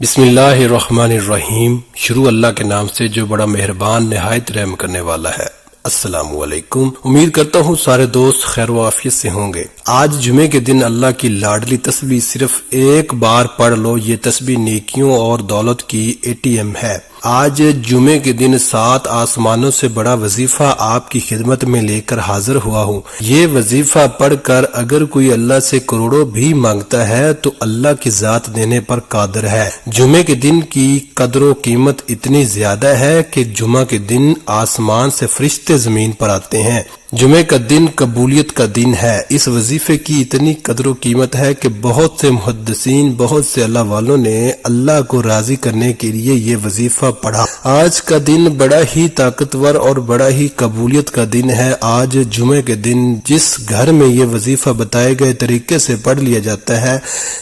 بسم اللہ الرحمن الرحیم۔ شروع اللہ کے نام سے جو بڑا مہربان نہایت رحم کرنے والا ہے۔ السلام علیکم، امید کرتا ہوں سارے دوست خیر و عافیت سے ہوں گے۔ آج جمعے کے دن اللہ کی لاڈلی تسبیح صرف ایک بار پڑھ لو، یہ تسبیح نیکیوں اور دولت کی ATM ہے۔ آج جمعے کے دن 7 آسمانوں سے بڑا وظیفہ آپ کی خدمت میں لے کر حاضر ہوا ہوں۔ یہ وظیفہ پڑھ کر اگر کوئی اللہ سے کروڑوں بھی مانگتا ہے تو اللہ کی ذات دینے پر قادر ہے۔ جمعے کے دن کی قدر و قیمت اتنی زیادہ ہے کہ جمعہ کے دن آسمان سے فرشتے زمین پر آتے ہیں۔ جمعے کا دن قبولیت کا دن ہے۔ اس وظیفے کی اتنی قدر و قیمت ہے کہ بہت سے محدثین، بہت سے اللہ والوں نے اللہ کو راضی کرنے کے لیے یہ وظیفہ پڑھا۔ آج کا دن بڑا ہی طاقتور اور بڑا ہی قبولیت کا دن ہے۔ آج جمعے کے دن جس گھر میں یہ وظیفہ بتائے گئے طریقے سے پڑھ لیا جاتا ہے،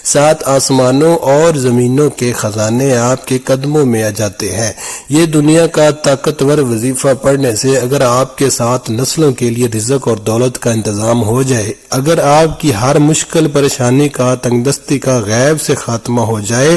7 آسمانوں اور زمینوں کے خزانے آپ کے قدموں میں آ جاتے ہیں۔ یہ دنیا کا طاقتور وظیفہ پڑھنے سے اگر آپ کے ساتھ نسلوں کے لیے رزق اور دولت کا انتظام ہو جائے، اگر آپ کی ہر مشکل پریشانی کا، تنگ دستی کا غیب سے خاتمہ ہو جائے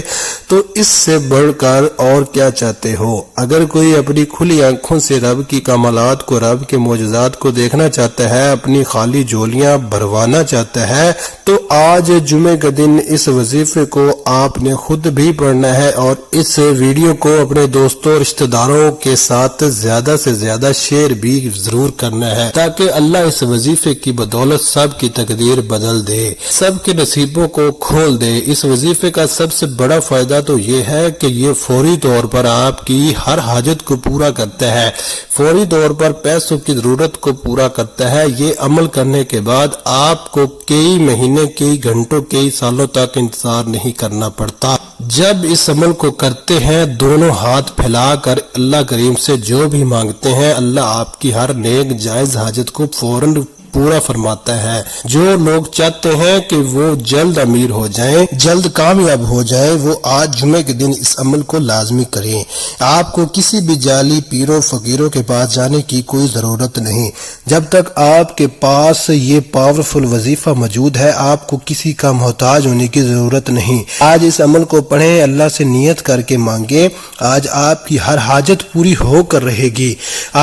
تو اس سے بڑھ کر اور کیا چاہتے ہو؟ اگر کوئی اپنی کھلی آنکھوں سے رب کی کمالات کو، رب کے معجزات کو دیکھنا چاہتا ہے، اپنی خالی جھولیاں بھروانا چاہتا ہے تو آج جمعے کے دن اس وظیفے کو آپ نے خود بھی پڑھنا ہے اور اس ویڈیو کو اپنے دوستوں، رشتہ داروں کے ساتھ زیادہ سے زیادہ شیئر بھی ضرور کرنا ہے تاکہ اللہ اس وظیفے کی بدولت سب کی تقدیر بدل دے، سب کے نصیبوں کو کھول دے۔ اس وظیفے کا سب سے بڑا فائدہ تو یہ ہے کہ یہ فوری طور پر آپ کی ہر حاجت کو پورا کرتا ہے، فوری طور پر پیسوں کی ضرورت کو پورا کرتا ہے۔ یہ عمل کرنے کے بعد آپ کو کئی مہینے، کئی گھنٹوں، کئی سالوں تک انتظار نہیں کرنا پڑتا۔ جب اس عمل کو کرتے ہیں، دونوں ہاتھ پھیلا کر اللہ کریم سے جو بھی مانگتے ہیں، اللہ آپ کی ہر نیک جائز حاجت کو فوراً پورا فرماتا ہے۔ جو لوگ چاہتے ہیں کہ وہ جلد امیر ہو جائیں، جلد کامیاب ہو جائیں، وہ آج جمعے کے دن اس عمل کو لازمی کریں۔ آپ کو کسی بھی جعلی پیروں فقیروں کے پاس جانے کی کوئی ضرورت نہیں۔ جب تک آپ کے پاس یہ پاورفل وظیفہ موجود ہے، آپ کو کسی کا محتاج ہونے کی ضرورت نہیں۔ آج اس عمل کو پڑھیں، اللہ سے نیت کر کے مانگیں، آج آپ کی ہر حاجت پوری ہو کر رہے گی۔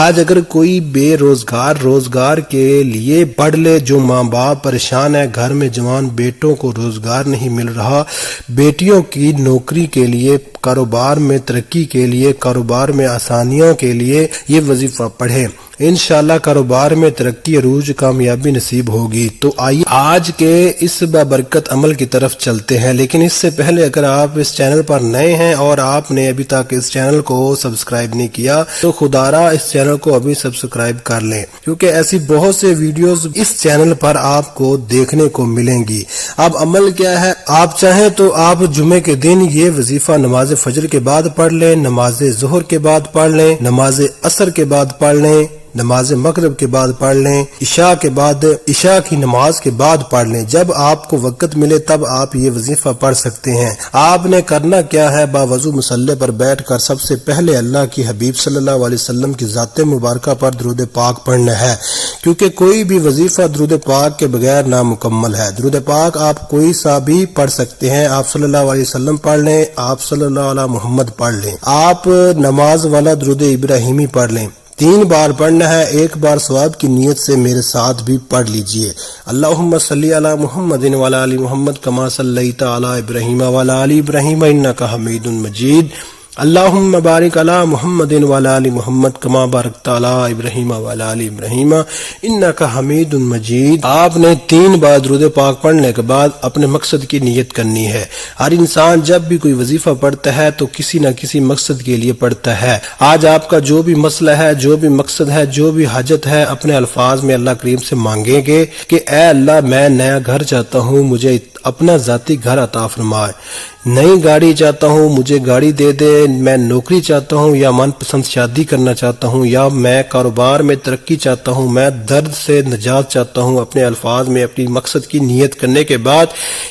آج اگر کوئی بے روزگار کے لیے پڑھ لے، جو ماں باپ پریشان ہے، گھر میں جوان بیٹوں کو روزگار نہیں مل رہا، بیٹیوں کی نوکری کے لیے، کاروبار میں ترقی کے لیے، کاروبار میں آسانیوں کے لیے یہ وظیفہ پڑھیں، انشاءاللہ کاروبار میں ترقی، عروج، کامیابی نصیب ہوگی۔ تو آئیے آج کے اس بابرکت عمل کی طرف چلتے ہیں، لیکن اس سے پہلے اگر آپ اس چینل پر نئے ہیں اور آپ نے ابھی تک اس چینل کو سبسکرائب نہیں کیا تو خدارا اس چینل کو ابھی سبسکرائب کر لیں، کیونکہ ایسی بہت سے ویڈیوز اس چینل پر آپ کو دیکھنے کو ملیں گی۔ اب عمل کیا ہے؟ آپ چاہیں تو آپ جمعے کے دن یہ وظیفہ نماز فجر کے بعد پڑھ لیں، نماز ظہر کے بعد پڑھ لیں، نماز عصر کے بعد پڑھ لیں، نماز مغرب کے بعد پڑھ لیں، عشاء کی نماز کے بعد پڑھ لیں۔ جب آپ کو وقت ملے تب آپ یہ وظیفہ پڑھ سکتے ہیں۔ آپ نے کرنا کیا ہے؟ باوضو مصلی پر بیٹھ کر سب سے پہلے اللہ کی حبیب صلی اللہ علیہ وسلم کی ذات مبارکہ پر درود پاک پڑھنا ہے، کیونکہ کوئی بھی وظیفہ درود پاک کے بغیر نامکمل ہے۔ درود پاک آپ کوئی سا بھی پڑھ سکتے ہیں، آپ صلی اللہ علیہ وسلم پڑھ لیں، آپ صلی اللہ علیہ محمد پڑھ لیں، آپ نماز والا درود ابراہیمی پڑھ لیں۔ 3 بار پڑھنا ہے، 1 بار ثواب کی نیت سے میرے ساتھ بھی پڑھ لیجئے۔ اللہم صلی علی محمد وعلی آل محمد کما صلیت علی ابراہیم وعلی آل ابراہیم انک حمید مجید۔ اللہم بارک علی محمد وعلی آل محمد کما بارکت علی ابراہیم وعلی آل ابراہیم انک حمید مجید۔ آپ نے 3 بار درود پاک پڑھنے کے بعد اپنے مقصد کی نیت کرنی ہے۔ ہر انسان جب بھی کوئی وظیفہ پڑھتا ہے تو کسی نہ کسی مقصد کے لیے پڑھتا ہے۔ آج آپ کا جو بھی مسئلہ ہے، جو بھی مقصد ہے، جو بھی حاجت ہے، اپنے الفاظ میں اللہ کریم سے مانگیں گے کہ اے اللہ میں نیا گھر چاہتا ہوں، مجھے اپنا ذاتی گھر عطا فرمائے، نئی گاڑی چاہتا ہوں، مجھے گاڑی دے دے، میں نوکری چاہتا ہوں یا من پسند شادی کرنا چاہتا ہوں، یا میں کاروبار میں ترقی چاہتا ہوں، میں درد سے نجات چاہتا ہوں۔ اپنے الفاظ میں اپنی مقصد کی نیت کرنے کے بعد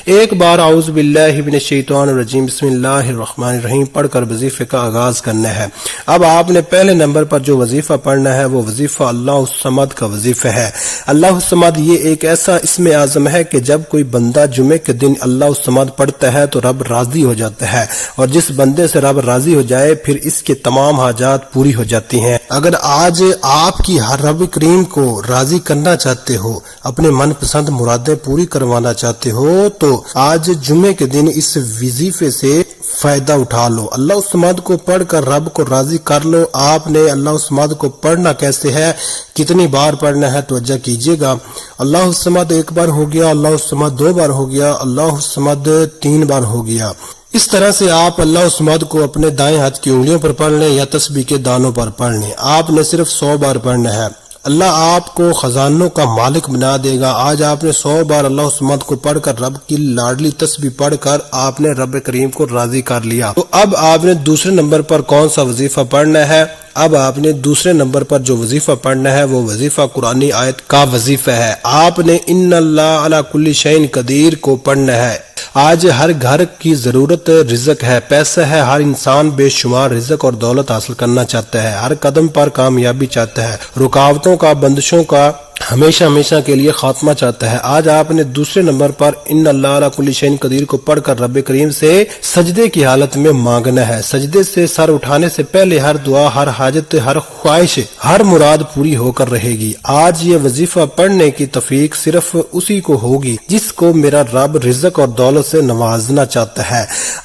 1 بار اعوذ باللہ من الشیطان الرجیم بسم اللہ الرحمن الرحیم پڑھ کر وظیفے کا آغاز کرنا ہے۔ اب آپ نے پہلے نمبر پر جو وظیفہ پڑھنا ہے وہ وظیفہ اللہ الصمد کا وظیفہ ہے۔ اللہ الصمد یہ ایک ایسا اسم اعظم ہے کہ جب کوئی بندہ جمعے کے دن اللہ الصمد پڑھتا ہے تو رب راضی ہو جاتا ہے، اور جس بندے سے رب راضی ہو جائے پھر اس کے تمام حاجات پوری ہو جاتی ہیں۔ اگر آج آپ کی ہر رب کریم کو راضی کرنا چاہتے ہو، اپنے من پسند مرادیں پوری کروانا چاہتے ہو، تو آج جمعے کے دن اس وظیفے سے فائدہ اٹھا لو۔ اللہ الصمد کو پڑھ کر رب کو راضی کر لو۔ آپ نے اللہ الصمد کو پڑھنا کیسے ہے، کتنی بار پڑھنا ہے، توجہ کیجئے گا۔ اللہ الصمد ایک بار ہو گیا، اللہ الصمد دو بار ہو گیا، اللہ الصمد تین بار ہو گیا۔ اس طرح سے آپ اللہ الصمد کو اپنے دائیں ہاتھ کی انگلیوں پر پڑھ لیں یا تسبیح کے دانوں پر پڑھ لیں۔ آپ نے صرف 100 بار پڑھنا ہے، اللہ آپ کو خزانوں کا مالک بنا دے گا۔ آج آپ نے 100 بار اللہ الصمد کو پڑھ کر رب کی لاڈلی تسبیح پڑھ کر آپ نے رب کریم کو راضی کر لیا۔ تو اب آپ نے دوسرے نمبر پر کون سا وظیفہ پڑھنا ہے؟ اب آپ نے دوسرے نمبر پر جو وظیفہ پڑھنا ہے وہ وظیفہ قرآنی آیت کا وظیفہ ہے۔ آپ نے ان اللہ علی کل شیء قدیر کو پڑھنا ہے۔ آج ہر گھر کی ضرورت رزق ہے، پیسہ ہے، ہر انسان بے شمار رزق اور دولت حاصل کرنا چاہتا ہے، ہر قدم پر کامیابی چاہتا ہے، رکاوٹوں کا، بندشوں کا ہمیشہ کے لیے خاتمہ چاہتا ہے۔ آج آپ نے دوسرے نمبر پر ان اللہ علی کل شیء قدیر کو پڑھ کر رب کریم سے سجدے کی حالت میں مانگنا ہے۔ سجدے سے سر اٹھانے سے پہلے ہر دعا، ہر حاجت، ہر خواہش، ہر مراد پوری ہو کر رہے گی۔ آج یہ وظیفہ پڑھنے کی توفیق صرف اسی کو ہوگی جس کو میرا رب رزق اور دولت سے نوازنا چاہتا ہے۔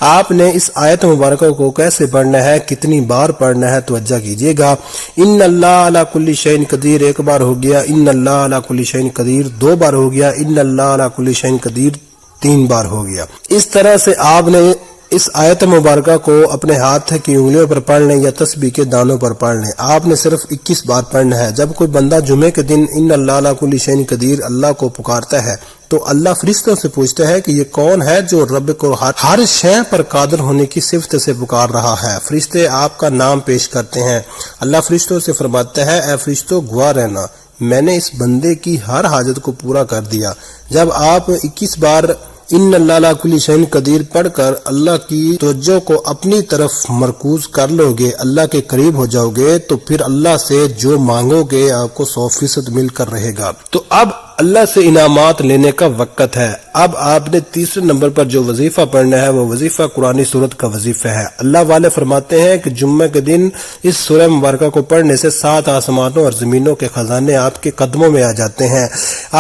آپ نے اس آیت مبارکہ کو کیسے پڑھنا ہے، کتنی بار پڑھنا ہے، توجہ کیجیے گا۔ ان اللہ علی کل شیء قدیر ایک بار ہو گیا، ان اللہ علی کل شیء قدیر دو بار ہو گیا، ان اللہ علی کل شیء قدیر تین بار ہو گیا۔ اس طرح سے آپ نے اس آیت مبارکہ کو اپنے ہاتھ کی انگلیوں پر پڑھ لیں یا تسبیح کے دانوں پر پڑھ لیں۔ آپ نے صرف 21 بار پڑھنا ہے۔ جب کوئی بندہ جمعے کے دن ان اللہ علی کل شیء قدیر اللہ کو پکارتا ہے تو اللہ فرشتوں سے پوچھتا ہے کہ یہ کون ہے جو رب کو ہر شے پر قادر ہونے کی صفت سے پکار رہا ہے۔ فرشتے آپ کا نام پیش کرتے ہیں۔ اللہ فرشتوں سے فرماتا ہے اے فرشتوں گواہ رہنا، میں نے اس بندے کی ہر حاجت کو پورا کر دیا۔ جب آپ 21 بار ان اللہ علی کل شیء قدیر پڑھ کر اللہ کی توجہ کو اپنی طرف مرکوز کر لو گے، اللہ کے قریب ہو جاؤ گے، تو پھر اللہ سے جو مانگو گے آپ کو 100% مل کر رہے گا۔ تو اب اللہ سے انعامات لینے کا وقت ہے۔ اب آپ نے تیسرے نمبر پر جو وظیفہ پڑھنا ہے وہ وظیفہ قرآنی سورت کا وظیفہ ہے۔ اللہ والے فرماتے ہیں کہ جمعہ کے دن اس سورہ مبارکہ کو پڑھنے سے 7 آسمانوں اور زمینوں کے خزانے آپ کے قدموں میں آ جاتے ہیں۔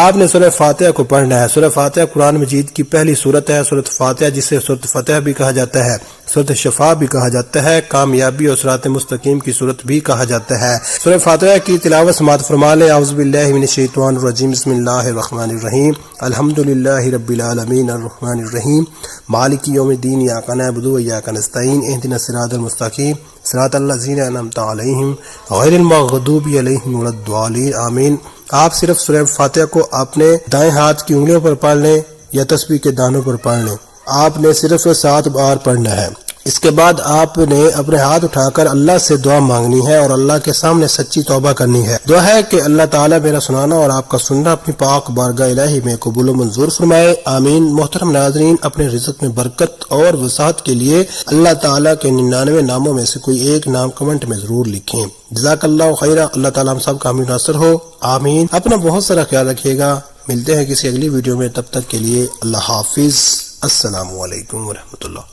آپ نے سورہ فاتحہ کو پڑھنا ہے۔ سورہ فاتحہ قرآن مجید کی پہلی سورت ہے۔ سورۃ فاتحہ جسے سورۃ فتح بھی کہا جاتا ہے، سورۃ شفا بھی کہا جاتا ہے، کامیابی اور صراط مستقیم کی سورت بھی کہا جاتا ہے۔ سورہ فاتحہ کی تلاوت سماعت فرما لیں۔ اعوذ باللہ من الشیطان الرجیم، بسم اللہ الرحمن الرحیم، الحمدللہ رب العالمین الرحمن الرحیم، مالک یوم الدین، ایاک نعبد و ایاک نستعین، اہدنا الصراط المستقیم، صراط الذین انعمت علیہم غیر المغضوب علیہم ولا الضالین، آمین۔ آپ صرف سورہ فاتحہ کو اپنے دائیں ہاتھ کی انگلیوں پر پڑھ لیں یا تسبیح کے دانوں پر پڑھ لیں۔ آپ نے صرف 7 بار پڑھنا ہے۔ اس کے بعد آپ نے اپنے ہاتھ اٹھا کر اللہ سے دعا مانگنی ہے اور اللہ کے سامنے سچی توبہ کرنی ہے۔ دعا ہے کہ اللہ تعالیٰ میرا سنانا اور آپ کا سننا اپنی پاک بارگاہ الہی میں قبول و منظور فرمائے، آمین۔ محترم ناظرین، اپنے رزق میں برکت اور وسعت کے لیے اللہ تعالیٰ کے 99 ناموں میں سے کوئی ایک نام کمنٹ میں ضرور لکھیں۔ جزاک اللہ خیرہ، اللہ تعالیٰ ہم سب کا حامی ناصر ہو، آمین۔ اپنا بہت سارا خیال رکھیے گا، ملتے ہیں کسی اگلی ویڈیو میں، تب تک کے لیے اللہ حافظ، السلام علیکم ورحمۃ اللہ۔